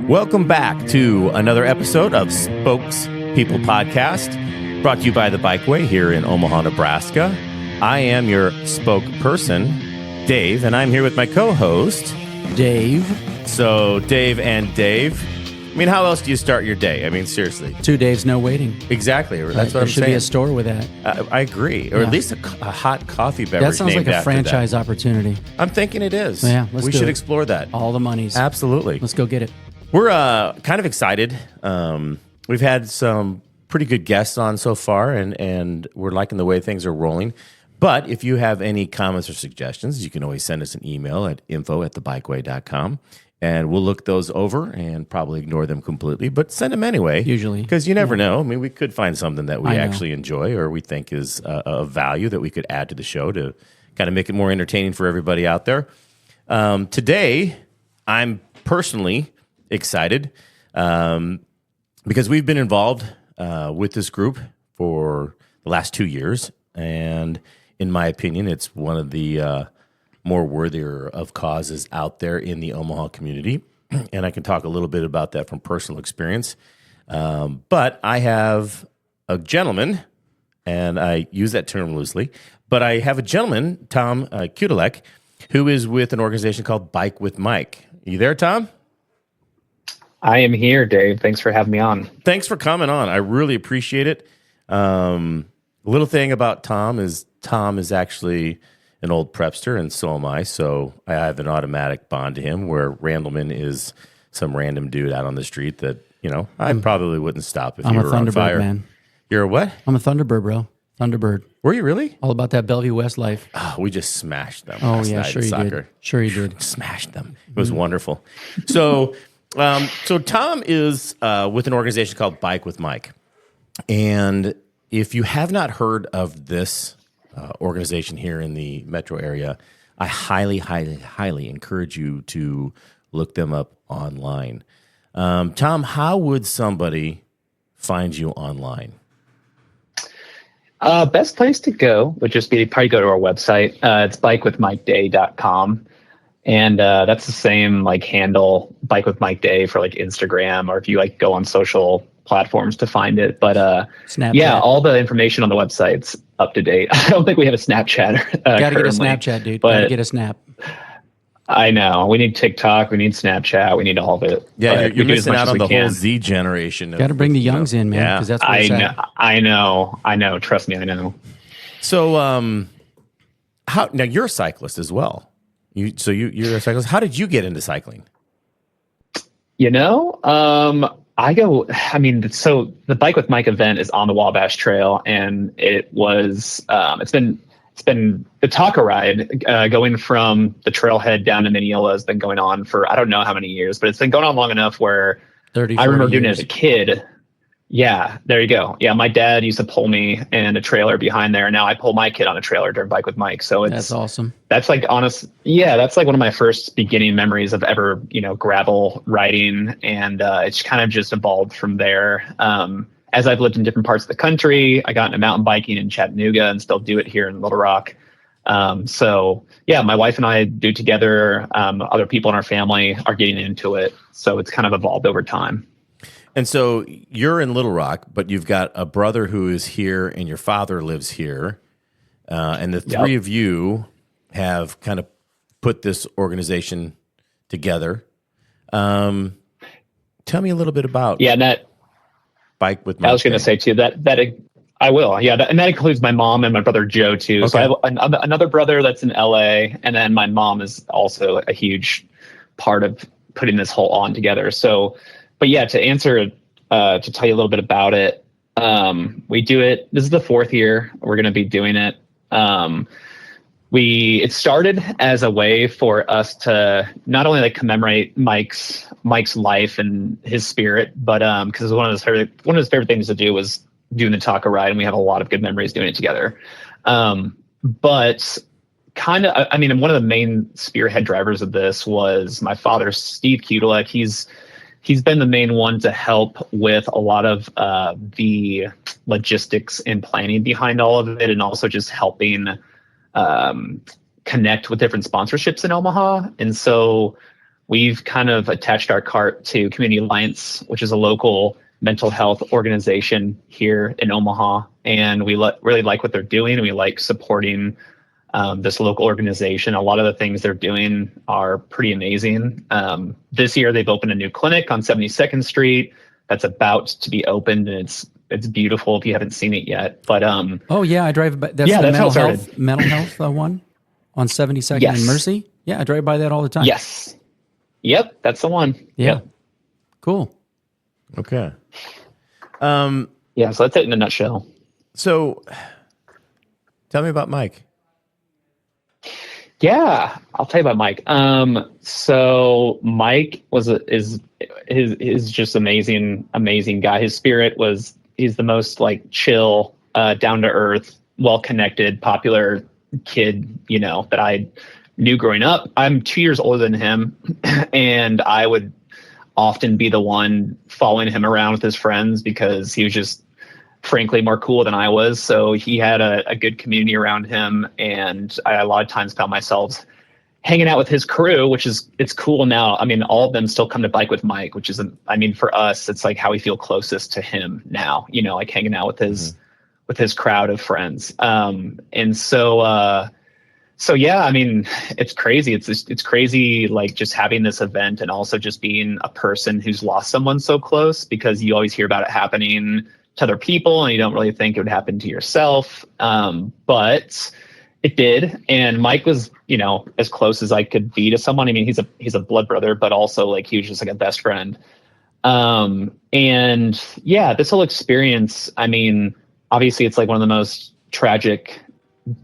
Welcome back to another episode of Spokes People Podcast, brought to you by the Bikeway here in Omaha, Nebraska. I am your spokesperson, Dave, and I'm here with my co-host, Dave. So, Dave and Dave. I mean, how else do you start your day? I mean, seriously. 2 days, no waiting. Exactly. That's what I'm saying. There should be a store with that. I agree. Or at least a hot coffee beverage. That sounds like a franchise opportunity. I'm thinking it is. Yeah, we should explore that. All the monies. Absolutely. Let's go get it. We're kind of excited. We've had some pretty good guests on so far, and we're liking the way things are rolling. But if you have any comments or suggestions, you can always send us an email at info@thebikeway.com, and we'll look those over and probably ignore them completely, but send them anyway. Usually. Because you never know. I mean, we could find something that we actually enjoy or we think is of value that we could add to the show to kind of make it more entertaining for everybody out there. Today, I'm personally excited because we've been involved with this group for the last 2 years, and in my opinion, it's one of the more worthier of causes out there in the Omaha community, and I can talk a little bit about that from personal experience. But I have a gentleman, and I use that term loosely, but I have a gentleman, Tom Kutilek, who is with an organization called Bike with Mike. You there, Tom? I am here, Dave. Thanks for having me on. Thanks for coming on. I really appreciate it. Little thing about Tom is actually an old prepster, and so am I. So I have an automatic bond to him, where Randleman is some random dude out on the street that, I probably wouldn't stop if you were on fire. I'm a Thunderbird, man. You're a what? I'm a Thunderbird, bro. Thunderbird. Were you really? All about that Bellevue West life. Oh, we just smashed them. Oh, last yeah, night sure in you soccer. did. Sure you did. Smashed them. It was wonderful. So, so Tom is with an organization called Bike with Mike. And if you have not heard of this organization here in the metro area, I highly, highly, highly encourage you to look them up online. Tom, how would somebody find you online? Best place to go would just be probably go to our website. It's bikewithmikeday.com. And that's the same handle, Bike with Mike Day, for Instagram, or if you go on social platforms to find it. But yeah, all the information on the website's up to date. I don't think we have a Snapchat. Gotta get a Snapchat, dude. Gotta get a Snap. I know. We need TikTok. We need Snapchat. We need all of it. Yeah, you're missing out on the whole Z generation. Got to bring the youngs in, man. Yeah, because that's what it's at. I know. Trust me, I know. So, now you're a cyclist as well. You're a cyclist. How did you get into cycling? So the Bike with Mike event is on the Wabash Trail, and it was, it's been the Taka ride, going from the trailhead down to Mineola has been going on for, I don't know how many years, but it's been going on long enough where 30, I remember doing it years. as a kid. Yeah, there you go. Yeah, my dad used to pull me in a trailer behind there. And now I pull my kid on a trailer during Bike with Mike. So that's awesome. That's that's one of my first beginning memories of ever, gravel riding. And it's kind of just evolved from there. As I've lived in different parts of the country, I got into mountain biking in Chattanooga and still do it here in Little Rock. So yeah, my wife and I do together. Other people in our family are getting into it. So it's kind of evolved over time. And so you're in Little Rock, but you've got a brother who is here and your father lives here. And the three of you have kind of put this organization together. Tell me a little bit about Bike with Mike. I was going to say too that I will. Yeah. And that includes my mom and my brother Joe too. Okay. So I have another brother that's in LA, and then my mom is also a huge part of putting this whole on together. So, but yeah, to answer, to tell you a little bit about it, we do it. This is the 4th year we're going to be doing it. It started as a way for us to not only commemorate Mike's life and his spirit, but because one of his favorite things to do was doing the Taka ride, and we have a lot of good memories doing it together. But one of the main spearhead drivers of this was my father, Steve Kutilek. He's been the main one to help with a lot of the logistics and planning behind all of it, and also just helping connect with different sponsorships in Omaha. And so we've kind of attached our cart to Community Alliance, which is a local mental health organization here in Omaha. And we really like what they're doing. And we like supporting this local organization. A lot of the things they're doing are pretty amazing. This year, they've opened a new clinic on 72nd Street that's about to be opened, and it's beautiful if you haven't seen it yet. But oh yeah, I drive by. That's the mental health one on 72nd and Mercy. Yeah, I drive by that all the time. Yes. Yep, that's the one. Yeah. Yep. Cool. Okay. Yeah, so that's it in a nutshell. So tell me about Mike. Yeah, I'll tell you about Mike. So Mike is just amazing guy. His spirit he's the most like chill, down to earth, well connected, popular kid, that I knew growing up. I'm 2 years older than him, and I would often be the one following him around with his friends because he was just frankly more cool than I was. So he had a good community around him, and I a lot of times found myself hanging out with his crew, it's cool now. I mean, all of them still come to bike with Mike, which is, for us, it's like how we feel closest to him now, like hanging out with his crowd of friends. And so yeah, it's crazy. It's crazy, like just having this event and also just being a person who's lost someone so close, because you always hear about it happening to other people and you don't really think it would happen to yourself. But it did. And Mike was, as close as I could be to someone. He's a blood brother, but also like he was just like a best friend. And yeah, this whole experience, obviously it's like one of the most tragic,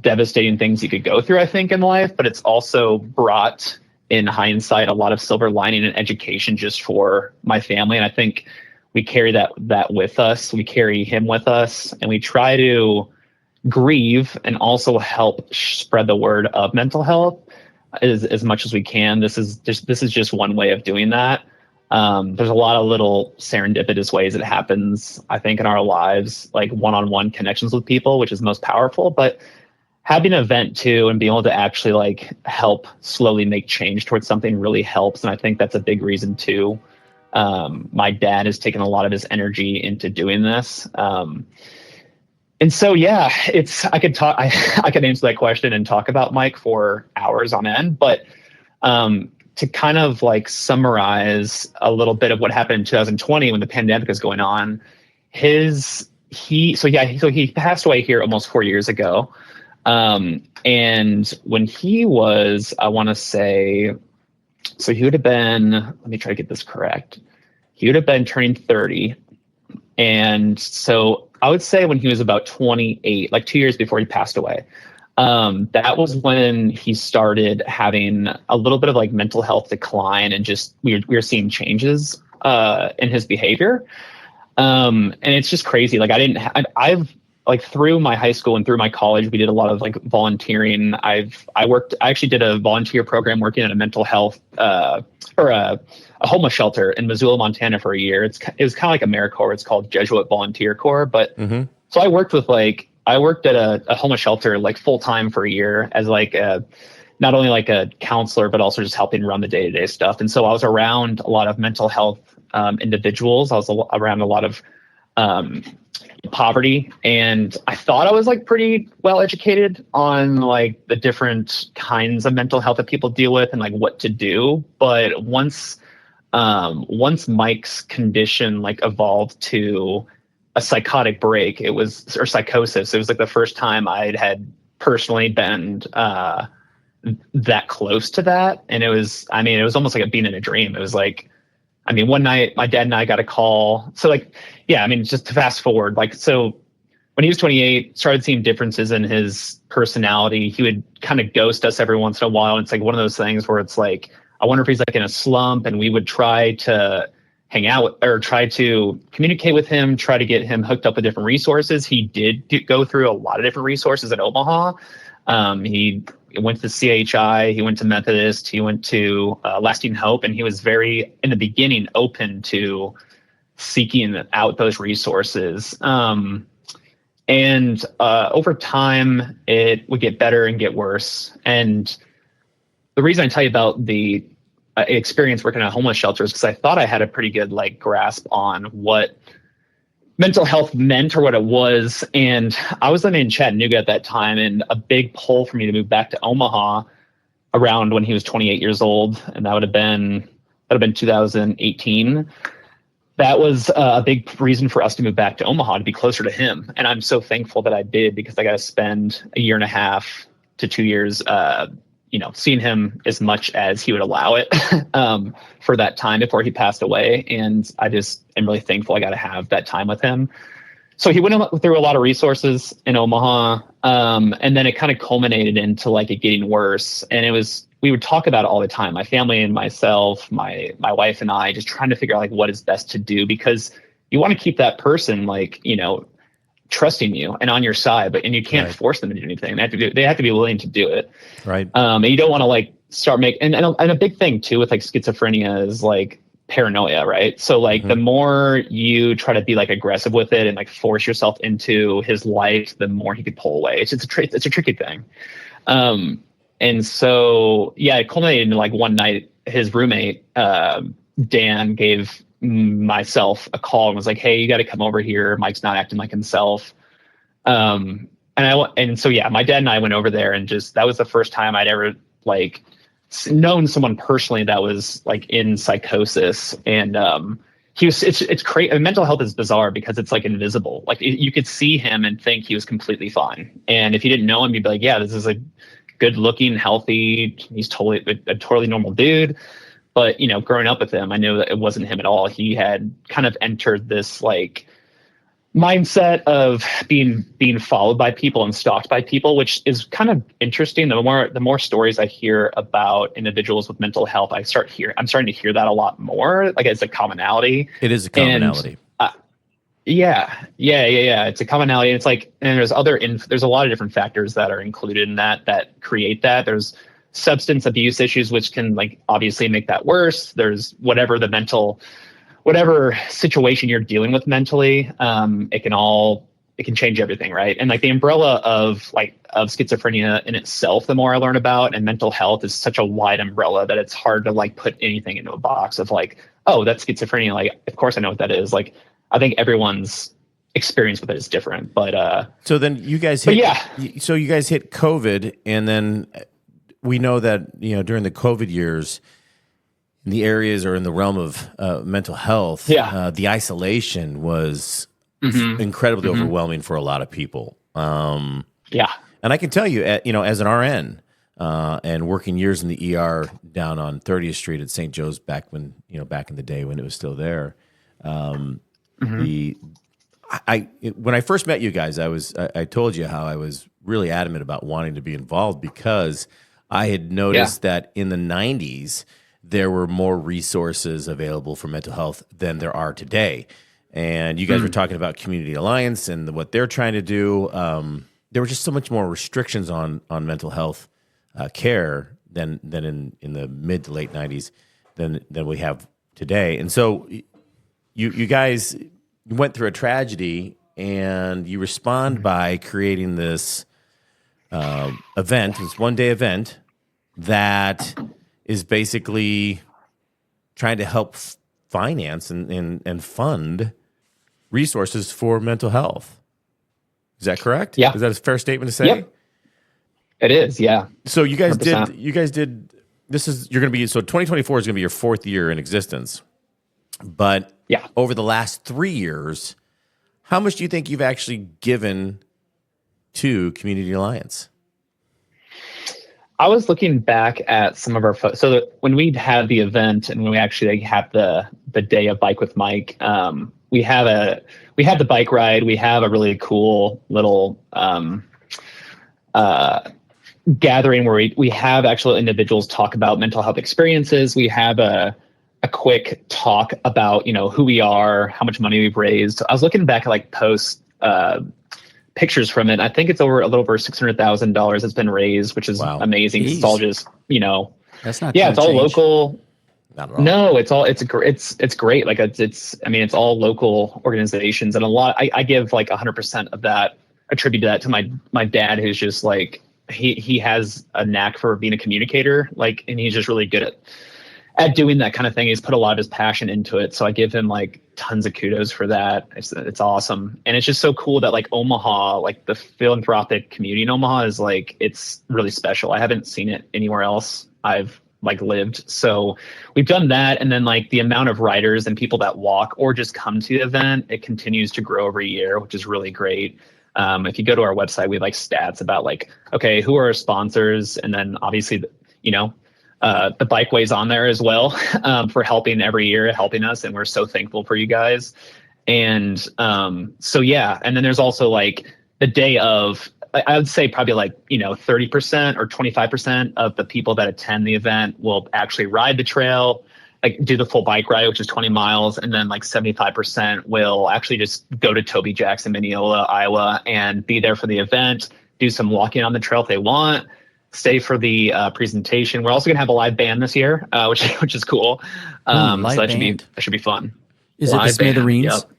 devastating things you could go through, I think, in life, but it's also brought in hindsight a lot of silver lining and education just for my family. And I think we carry that with us. We carry him with us, and we try to grieve and also help spread the word of mental health as much as we can. This is just one way of doing that. There's a lot of little serendipitous ways it happens, I think, in our lives, like one-on-one connections with people, which is most powerful. But having an event too and being able to actually like help slowly make change towards something really helps. And I think that's a big reason too. My dad has taken a lot of his energy into doing this. And so, yeah, I could answer that question and talk about Mike for hours on end, but to kind of like summarize a little bit of what happened in 2020 when the pandemic was going on, he passed away here almost 4 years ago. And when he was, I want to say, so he would have been, let me try to get this correct. He would have been turning 30. And so I would say when he was about 28, like 2 years before he passed away, that was when he started having a little bit of like mental health decline, and just we were seeing changes in his behavior. And it's just crazy. Like I've like through my high school and through my college, we did a lot of like volunteering. I actually did a volunteer program working at a mental health or a homeless shelter in Missoula, Montana for a year. It was kind of like AmeriCorps. It's called Jesuit Volunteer Corps. But so I worked at a homeless shelter like full time for a year as like not only like a counselor, but also just helping run the day-to-day stuff. And so I was around a lot of mental health individuals. I was around a lot of poverty, and I thought I was like pretty well educated on like the different kinds of mental health that people deal with and like what to do. But once Mike's condition like evolved to a psychotic break, or psychosis, it was like the first time I had personally been that close to that. And it was almost like being in a dream. It was like, one night my dad and I got a call. So like, yeah, just to fast forward, like, so when he was 28, started seeing differences in his personality. He would kind of ghost us every once in a while. And it's like one of those things where it's like, I wonder if he's like in a slump, and we would try to hang out or try to communicate with him, try to get him hooked up with different resources. He did go through a lot of different resources in Omaha. He went to CHI, he went to Methodist, he went to Lasting Hope, and he was very, in the beginning, open to seeking out those resources. And over time, it would get better and get worse. And the reason I tell you about the experience working at homeless shelters because I thought I had a pretty good like grasp on what mental health meant or what it was. And I was living in Chattanooga at that time, and a big pull for me to move back to Omaha around when he was 28 years old, and that would have been 2018. That was a big reason for us to move back to Omaha, to be closer to him. And I'm so thankful that I did, because I got to spend a year and a half to 2 years, seeing him as much as he would allow it for that time before he passed away. And I just am really thankful I got to have that time with him. So he went through a lot of resources in Omaha. And then it kind of culminated into like it getting worse. And we would talk about it all the time. My family and myself, my wife and I, just trying to figure out like what is best to do, because you want to keep that person like, trusting you and on your side, and you can't force them to do anything. They have to be willing to do it. Right. And you don't want to like start and a big thing too with like schizophrenia is like paranoia, right? So like the more you try to be like aggressive with it and like force yourself into his life, the more he could pull away. It's a tricky thing. And so, it culminated in like one night, his roommate, Dan, gave myself a call and was like, "Hey, you got to come over here. Mike's not acting like himself." My dad and I went over there, and that was the first time I'd ever like known someone personally that was like in psychosis. And it's crazy. I mean, mental health is bizarre because it's like invisible. Like you could see him and think he was completely fine. And if you didn't know him, you'd be like, yeah, this is a good looking, healthy, he's a totally normal dude. But, growing up with him, I knew that it wasn't him at all. He had kind of entered this like mindset of being followed by people and stalked by people, which is kind of interesting. The more stories I hear about individuals with mental health, I'm starting to hear that a lot more. Like it's a commonality. It is a commonality. Yeah. It's a commonality. It's like, and there's a lot of different factors that are included in that create that. There's substance abuse issues, which can like obviously make that worse. There's whatever situation you're dealing with mentally. It can change everything. Right. And like the umbrella of schizophrenia in itself, the more I learn about, and mental health is such a wide umbrella that it's hard to like put anything into a box of like, oh, that's schizophrenia. Like, of course I know what that is. Like, I think everyone's experience with it is different, but so then you guys hit COVID, and then we know that during the COVID years, in the areas or in the realm of mental health, the isolation was incredibly overwhelming for a lot of people. And I can tell you, as an RN and working years in the ER down on 30th Street at St. Joe's back in the day when it was still there. When I first met you guys, I told you how I was really adamant about wanting to be involved, because I had noticed that in the 90s there were more resources available for mental health than there are today. And you guys were talking about Community Alliance and what they're trying to do. There were just so much more restrictions on mental health care than in the mid to late 90s than we have today. And so you guys went through a tragedy, and you respond by creating this event, this one-day event that is basically trying to help finance and fund resources for mental health. Is that correct? Yeah. Is that a fair statement to say? Yep. It is, yeah. So you guys 100%. did, you're going to be, so 2024 is going to be your fourth year in existence. But over the last 3 years, how much do you think you've actually given to Community Alliance? I was looking back at some of our photos. So that when we'd have the event and when we actually have the day of Bike with Mike, we have the bike ride. We have a really cool little gathering where we have actual individuals talk about mental health experiences. We have a quick talk about, who we are, how much money we've raised. I was looking back at like post pictures from it. I think it's a little over $600,000 has been raised, which is amazing. Jeez. It's all just, that's not, it's all local. Not at all. No, it's great. Like it's all local organizations, and a lot, I give like 100% of that, attribute that to my dad, who's just like, he has a knack for being a communicator, like, and he's just really good at doing that kind of thing. He's put a lot of his passion into it. So I give him like tons of kudos for that. It's awesome. And it's just so cool that like Omaha, like the philanthropic community in Omaha is like, it's really special. I haven't seen it anywhere else I've like lived. So we've done that. And then like the amount of riders and people that walk or just come to the event, it continues to grow every year, which is really great. If you go to our website, we have like stats about like, okay, who are our sponsors? And then obviously, you know, the Bikeway's on there as well for helping every year, helping us. And we're so thankful for you guys. And so, yeah. And then there's also like the day of, I would say probably like, you know, 30% or 25% of the people that attend the event will actually ride the trail, like do the full bike ride, which is 20 miles. And then like 75% will actually just go to Toby Jackson, Mineola, Iowa, and be there for the event, do some walking on the trail if they want, stay for the presentation. We're also going to have a live band this year, which is cool. So that should be fun. Is it the Smithereens? Yep.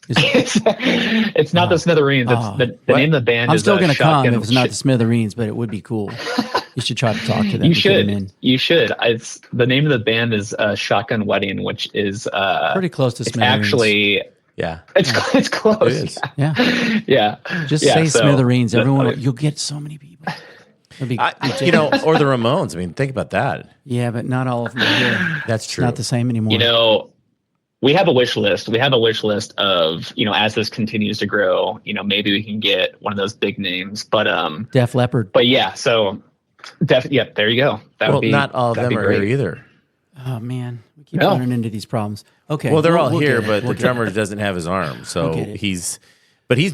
It's not the Smithereens. It's the name of the band. I'm still going to come if it's not the Smithereens, but it would be cool. You should try to talk to them. You should. You should. It's the name of the band is Shotgun Wedding, which is pretty close to Smithereens. Actually, yeah, it's close. It is. Yeah, yeah. Just say Smithereens. Everyone, you'll get so many people. Or the Ramones. I mean, think about that. Yeah, but not all of them are here. That's true. It's not the same anymore. You know, we have a wish list. We have a wish list of, you know, as this continues to grow, you know, maybe we can get one of those big names. But Def Leppard. But yeah, so yeah, there you go. Not all of them are here either. Oh man, we keep running into these problems. Okay. Well, they're all here, but the drummer doesn't have his arm, so he's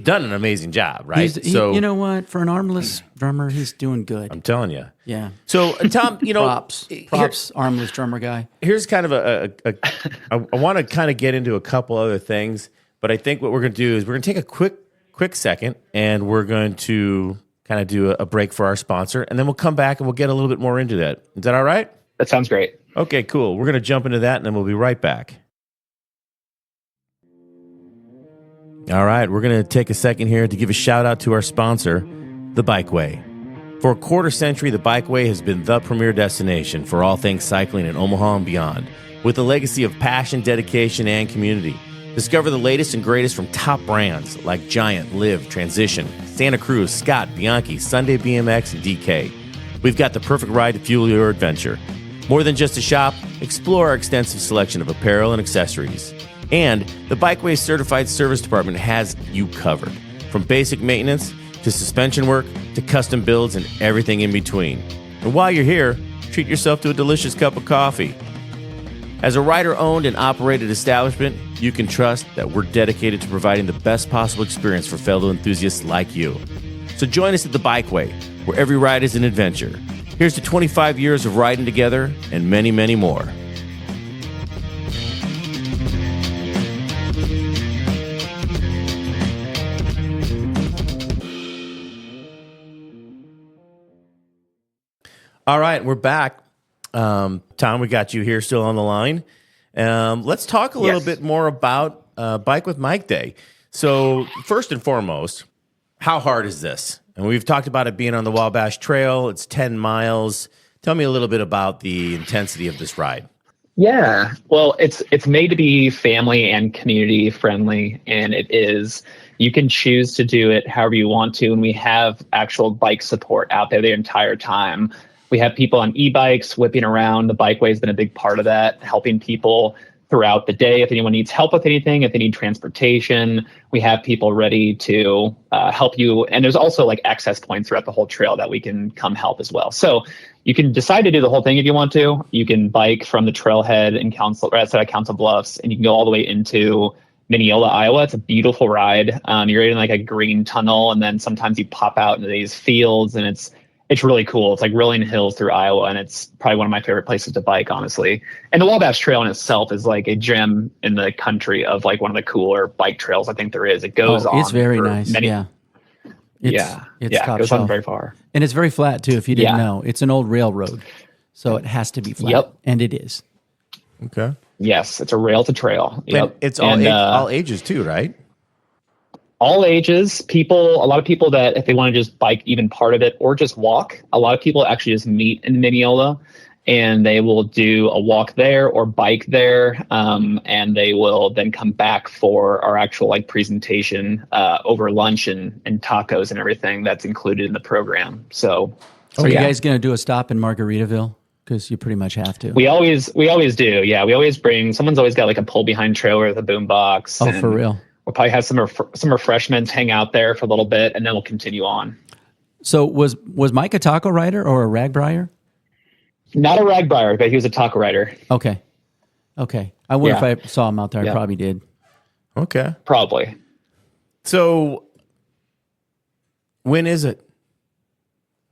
done an amazing job, right? So you know what? For an armless drummer, he's doing good. I'm telling you. Yeah. So Tom, you know, props, armless drummer guy. Here's kind of I want to kind of get into a couple other things, but I think what we're going to do is we're going to take a quick second, and we're going to kind of do a break for our sponsor, and then we'll come back and we'll get a little bit more into that. Is that all right? That sounds great. Okay, cool. We're going to jump into that, and then we'll be right back. All right, we're going to take a second here to give a shout out to our sponsor, The Bikeway. For a quarter century, The Bikeway has been the premier destination for all things cycling in Omaha and beyond, with a legacy of passion, dedication, and community. Discover the latest and greatest from top brands like Giant, Liv, Transition, Santa Cruz, Scott, Bianchi, Sunday BMX, and DK. We've got the perfect ride to fuel your adventure. More than just a shop, explore our extensive selection of apparel and accessories. And the Bikeway Certified Service Department has you covered. From basic maintenance to suspension work to custom builds and everything in between. And while you're here, treat yourself to a delicious cup of coffee. As a rider-owned and operated establishment, you can trust that we're dedicated to providing the best possible experience for fellow enthusiasts like you. So join us at the Bikeway, where every ride is an adventure. Here's to 25 years of riding together and many, many more. All right, we're back. Tom, we got you here still on the line. Let's talk a little bit more about Bike with Mike Day. So first and foremost, how hard is this? And we've talked about it being on the Wabash Trail. It's 10 miles. Tell me a little bit about the intensity of this ride. Yeah, well, it's made to be family and community friendly, and it is. You can choose to do it however you want to, and we have actual bike support out there the entire time. We have people on e-bikes whipping around. The Bikeway has been a big part of that, helping people throughout the day. If anyone needs help with anything, if they need transportation, we have people ready to help you. And there's also like access points throughout the whole trail that we can come help as well. So you can decide to do the whole thing if you want to. You can bike from the trailhead in outside of Council Bluffs, and you can go all the way into Mineola, Iowa. It's a beautiful ride. You're in like a green tunnel, and then sometimes you pop out into these fields, and it's really cool. It's like rolling hills through Iowa, and it's probably one of my favorite places to bike, honestly. And the Wabash Trail in itself is like a gem in the country of like one of the cooler bike trails I think there is. It goes on. It's very nice. It goes on very far. And it's very flat too, if you didn't know. It's an old railroad, so it has to be flat. Yep. And it is. Okay. Yes, it's a rail to trail. Yep. It's all ages too, right? All ages, a lot of people that if they want to just bike even part of it or just walk, a lot of people actually just meet in Mineola and they will do a walk there or bike there, and they will then come back for our actual like presentation over lunch and tacos and everything that's included in the program. So are you guys going to do a stop in Margaritaville? Because you pretty much have to. We always do. Yeah, we always bring. Someone's always got like a pull behind trailer with a boom box. Oh, for real? We'll probably have some refreshments, hang out there for a little bit, and then we'll continue on. So was Mike a taco rider or a ragbrier? Not a ragbrier, but he was a taco rider. Okay. I wonder if I saw him out there. I probably did. Okay. Probably. So when is it?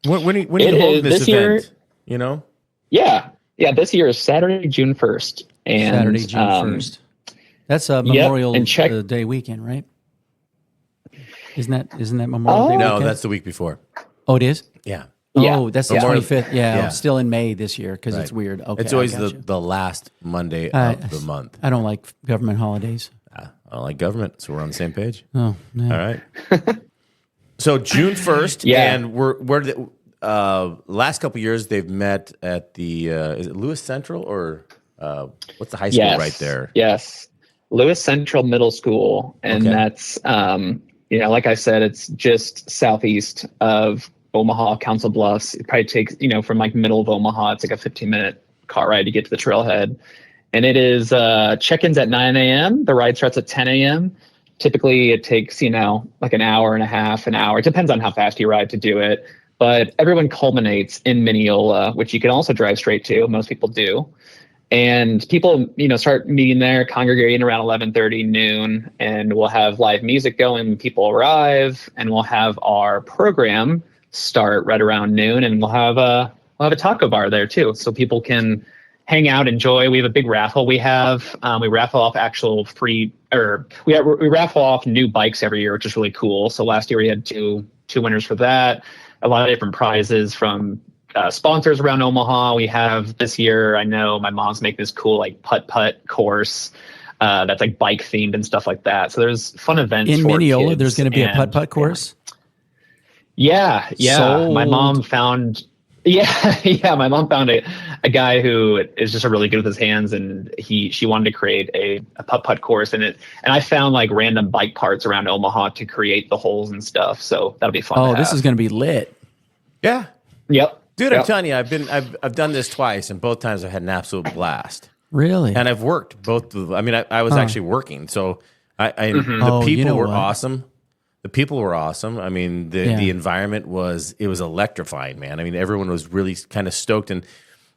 When are you holding this event? Year, you know? Yeah. This year is Saturday, June 1st. And, Saturday, June 1st. That's a Memorial Day weekend, right? Isn't that Memorial Day No, weekend? That's the week before. Oh, it is? Yeah. Oh, that's the 25th. Yeah, it's still in May this year because it's weird. Okay, it's always the last Monday of the month. I don't like government holidays. I don't like government, so we're on the same page. Oh, no. All right. So June 1st, and we're the last couple of years they've met at the is it Lewis Central or what's the high school right there? Yes, Lewis Central Middle School, and that's like I said, it's just southeast of Omaha, Council Bluffs. It probably takes, from like middle of Omaha, it's like a 15-minute car ride to get to the trailhead. And it is check-ins at 9 a.m. The ride starts at 10 a.m. Typically, it takes, like an hour and a half, an hour. It depends on how fast you ride to do it. But everyone culminates in Mineola, which you can also drive straight to. Most people do. And people, start meeting there, congregating around 11:30, noon, and we'll have live music going. People arrive, and we'll have our program start right around noon, and we'll have a taco bar there too, so people can hang out, enjoy. We have a big raffle. We raffle off we raffle off new bikes every year, which is really cool. So last year we had two winners for that. A lot of different prizes from sponsors around Omaha. We have this year, I know my mom's making this cool like putt course that's like bike themed and stuff like that. So there's fun events in for Mineola. kids. There's going to be a putt course. Yeah. Sold. My mom found. My mom found a guy who is just really good with his hands, and she wanted to create a putt course, and I found like random bike parts around Omaha to create the holes and stuff. So that'll be fun. Oh, this is going to be lit. Yeah. Yep. Dude, I'm telling you, I've done this twice, and both times I had an absolute blast. Really? And I've worked both. I was actually working, so the people were awesome. The people were awesome. I mean, the environment was electrifying, man. I mean, everyone was really kind of stoked, and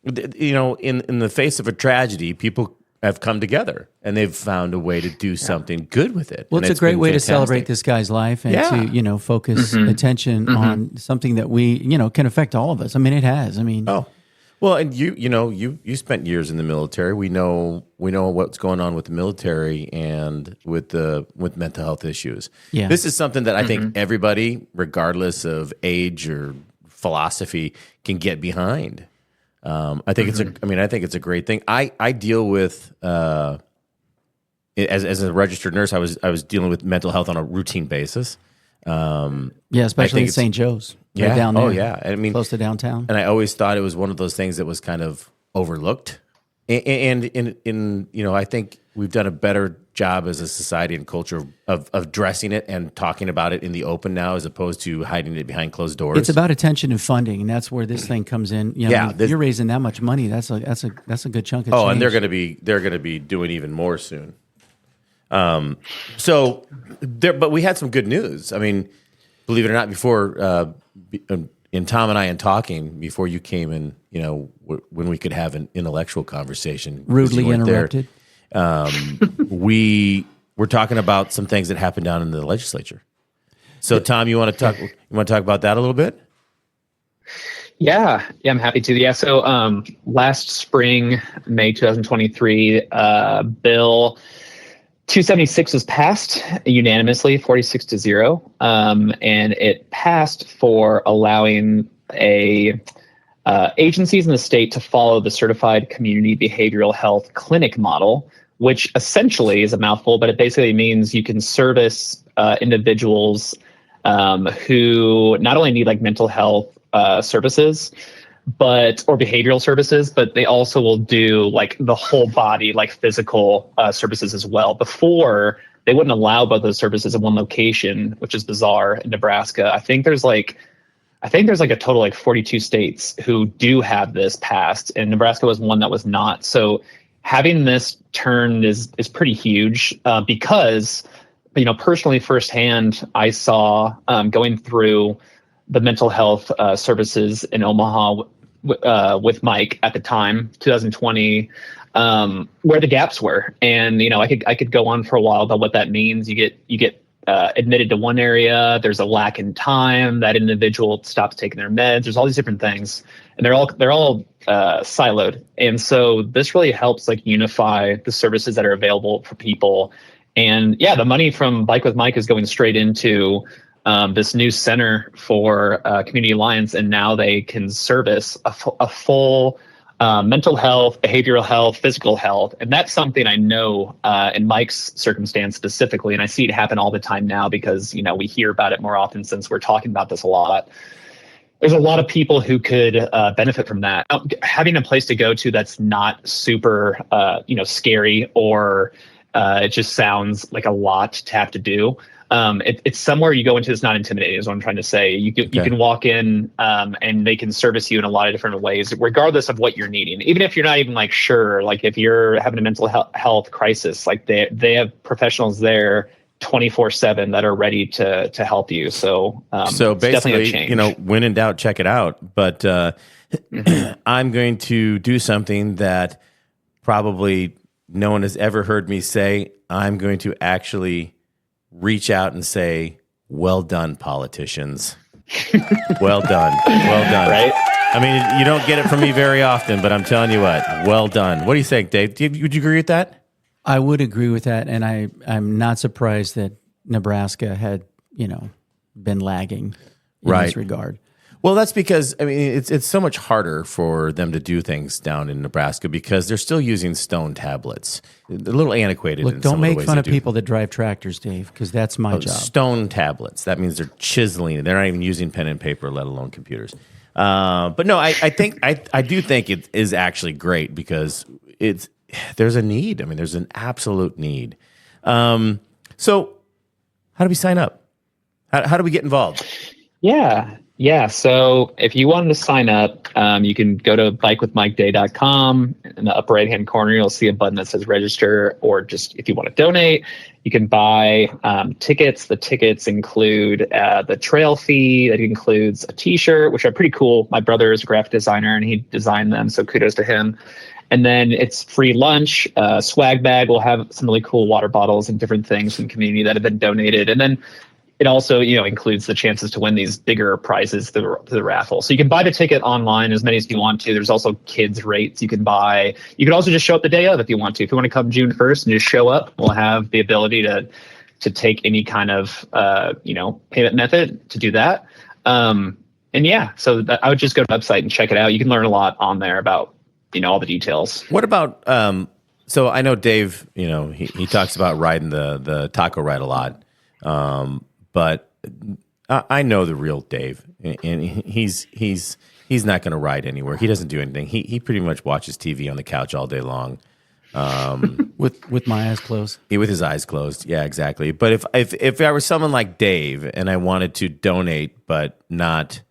in the face of a tragedy, people have come together and they've found a way to do something good with it. Well, it's a great way to celebrate this guy's life and to focus attention on something that we can affect all of us. I mean, it has. I mean, well, and you spent years in the military. We know what's going on with the military and with mental health issues. Yeah. This is something that I think everybody, regardless of age or philosophy, can get behind. I think it's a great thing. I deal with as a registered nurse. I was dealing with mental health on a routine basis. Especially in St. Joe's. Right down there. Oh, yeah. I mean, close to downtown. And I always thought it was one of those things that was kind of overlooked. And I think we've done a better job as a society and culture of addressing it and talking about it in the open now, as opposed to hiding it behind closed doors. It's about attention and funding, and that's where this thing comes in. You're raising that much money. That's a good chunk of change. And they're going to be doing even more soon. But we had some good news. I mean, believe it or not, before in Tom and I and talking before you came in, when we could have an intellectual conversation, rudely interrupted. We were talking about some things that happened down in the legislature. So, Tom, you want to talk about that a little bit? Yeah, I'm happy to. Yeah, so last spring, May 2023, Bill 276 was passed unanimously, 46-0, and it passed for allowing agencies in the state to follow the Certified Community Behavioral Health Clinic model, which essentially is a mouthful, but it basically means you can service individuals who not only need like mental health services, or behavioral services, but they also will do like the whole body, like physical services as well. Before, they wouldn't allow both those services in one location, which is bizarre in Nebraska. I think there's like a total like 42 states who do have this passed, and Nebraska was one that was not. So having this turned is pretty huge because, personally firsthand, I saw going through the mental health services in Omaha with Mike at the time, 2020, where the gaps were. And, I could go on for a while about what that means. You get admitted to one area, there's a lack in time, that individual stops taking their meds. There's all these different things, and they're all siloed. And so this really helps like unify the services that are available for people. And yeah, the money from Bike with Mike is going straight into this new center for Community Alliance, and now they can service a full mental health, behavioral health, physical health. And that's something I know in Mike's circumstance specifically, and I see it happen all the time now because, we hear about it more often since we're talking about this a lot. There's a lot of people who could benefit from that. Having a place to go to that's not super, scary, or it just sounds like a lot to have to do. It's somewhere you go into that's not intimidating, is what I'm trying to say. You can walk in and they can service you in a lot of different ways, regardless of what you're needing. Even if you're not even like sure, like if you're having a mental health crisis, like they have professionals there 24/7 that are ready to help you. So basically, when in doubt, check it out. But I'm going to do something that probably no one has ever heard me say. I'm going to actually reach out and say, well done, politicians. Well done. Well done. Right? I mean, you don't get it from me very often, but I'm telling you what, well done. What do you think, Dave? Would you agree with that? I would agree with that, and I'm not surprised that Nebraska had, been lagging in this regard. Well, that's because, it's so much harder for them to do things down in Nebraska because they're still using stone tablets. They're a little antiquated. Look, don't make fun of people that drive tractors, Dave, because that's my job. Stone tablets. That means they're chiseling. They're not even using pen and paper, let alone computers. But no, I do think it is actually great because there's a need. There's an absolute need. So how do we sign up? How do we get involved? Yeah. So if you wanted to sign up, you can go to bikewithmikeday.com. In the upper right-hand corner, you'll see a button that says register, or just if you want to donate, you can buy tickets. The tickets include the trail fee. That includes a T-shirt, which are pretty cool. My brother is a graphic designer, and he designed them, so kudos to him. And then it's free lunch, swag bag. We'll have some really cool water bottles and different things from the community that have been donated. And then it also, includes the chances to win these bigger prizes through the raffle. So you can buy the ticket online, as many as you want to. There's also kids rates you can buy. You can also just show up the day of if you want to. If you want to come June 1st and just show up, we'll have the ability to take any kind of, payment method to do that. So I would just go to the website and check it out. You can learn a lot on there about, all the details. What about, so I know Dave, he talks about riding the taco ride a lot. But I know the real Dave, and he's not going to ride anywhere. He doesn't do anything. He pretty much watches TV on the couch all day long, with my eyes closed. With his eyes closed, yeah, exactly. But if I were someone like Dave and I wanted to donate but not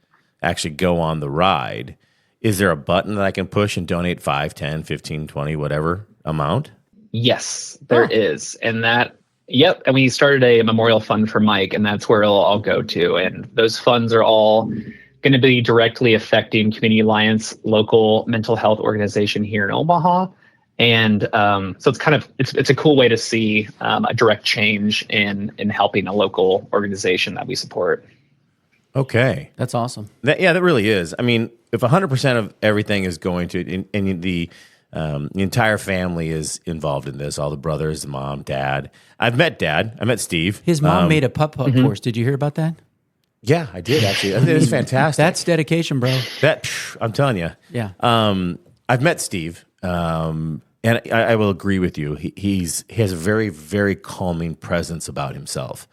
actually go on the ride, is there a button that I can push and donate 5, 10, 15, 20, whatever amount? Yes, there is, and that. Yep, and we started a memorial fund for Mike, and that's where it'll all go to. And those funds are all going to be directly affecting Community Alliance, local mental health organization here in Omaha. And so it's a cool way to see a direct change in helping a local organization that we support. Okay, that's awesome. That really is. If 100% of everything is going to, and the entire family is involved in this. All the brothers, the mom, dad. I've met Dad. I met Steve. His mom made a putt-putt course. Did you hear about that? Yeah, I did actually. I think it was fantastic. That's dedication, bro. I'm telling you. Yeah. I've met Steve, and I will agree with you. He has a very, very calming presence about himself.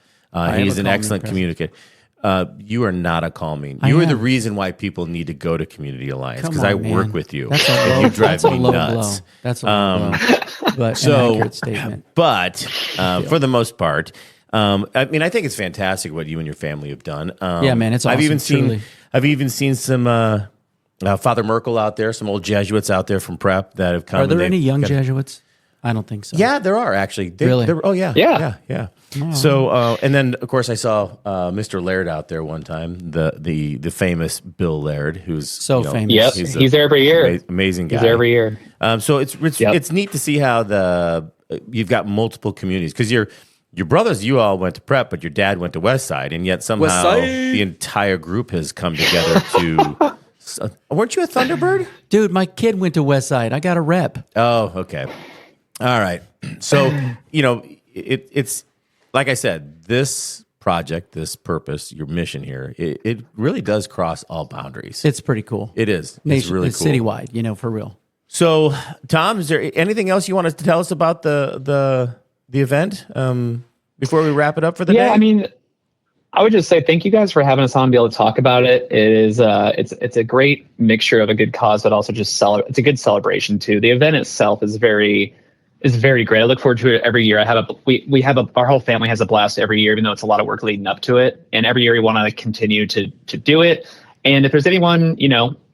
He's an excellent communicator. You are not a calming. You are the reason why people need to go to Community Alliance because I work with you. And you drive me nuts. That's a low blow. But an accurate statement. But for the most part, I mean, I think it's fantastic what you and your family have done. Yeah, man, it's awesome. I've even seen some Father Merkel out there, some old Jesuits out there from Prep that have come. Are there any young Jesuits? I don't think so. Yeah, there are actually. Really? Oh, yeah. Yeah. Oh. So, and then of course I saw Mr. Laird out there one time, the famous Bill Laird, who's so famous. Yep, he's there every year. Amazing guy. He's there every year. So it's neat to see how you've got multiple communities because your brothers, you all went to Prep, but your dad went to Westside, and yet somehow the entire group has come together to. Weren't you a Thunderbird? Dude, my kid went to Westside. I got a rep. Oh, okay. All right. So, it's like I said, this project, this purpose, your mission here, it really does cross all boundaries. It's pretty cool. It is. It's really cool. Citywide, for real. So, Tom, is there anything else you want us to tell us about the event before we wrap it up for the day? Yeah, I mean, I would just say thank you guys for having us on and be able to talk about it. It is it's a great mixture of a good cause, but also just it's a good celebration too. The event itself is very great. I look forward to it every year. Our whole family has a blast every year, even though it's a lot of work leading up to it. And every year we want to continue to do it. And if there's anyone,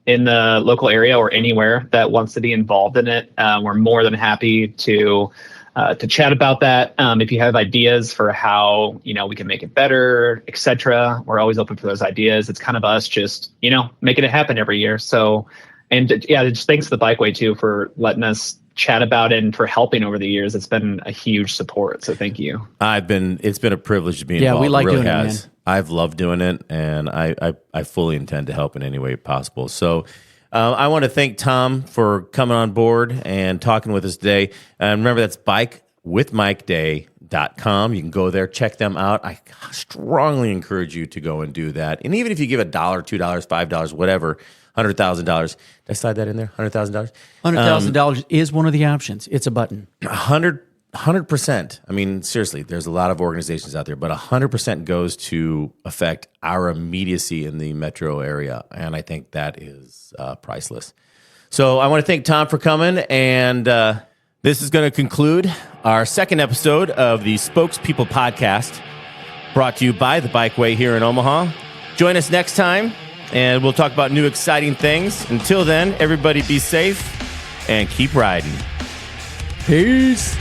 in the local area or anywhere that wants to be involved in it, we're more than happy to chat about that. If you have ideas for how, we can make it better, etc., we're always open for those ideas. It's kind of us just, making it happen every year. So, and yeah, just thanks to the Bikeway too for letting us chat about it and for helping over the years. It's been a huge support. So thank you. It's been a privilege to be involved. Yeah, we like it really doing has. it, man. I've loved doing it, and I fully intend to help in any way possible. So I want to thank Tom for coming on board and talking with us today. And remember, that's bikewithmikeday.com. You can go there, check them out. I strongly encourage you to go and do that. And even if you give $1, $2, $5, whatever, $100,000. Did I slide that in there? $100,000? $100,000 is one of the options. It's a button. 100%. I mean, seriously, there's a lot of organizations out there, but 100% goes to affect our immediacy in the metro area. And I think that is priceless. So I want to thank Tom for coming. And this is going to conclude our second episode of the Spokespeople Podcast, brought to you by the Bikeway here in Omaha. Join us next time, and we'll talk about new exciting things. Until then, everybody be safe and keep riding. Peace.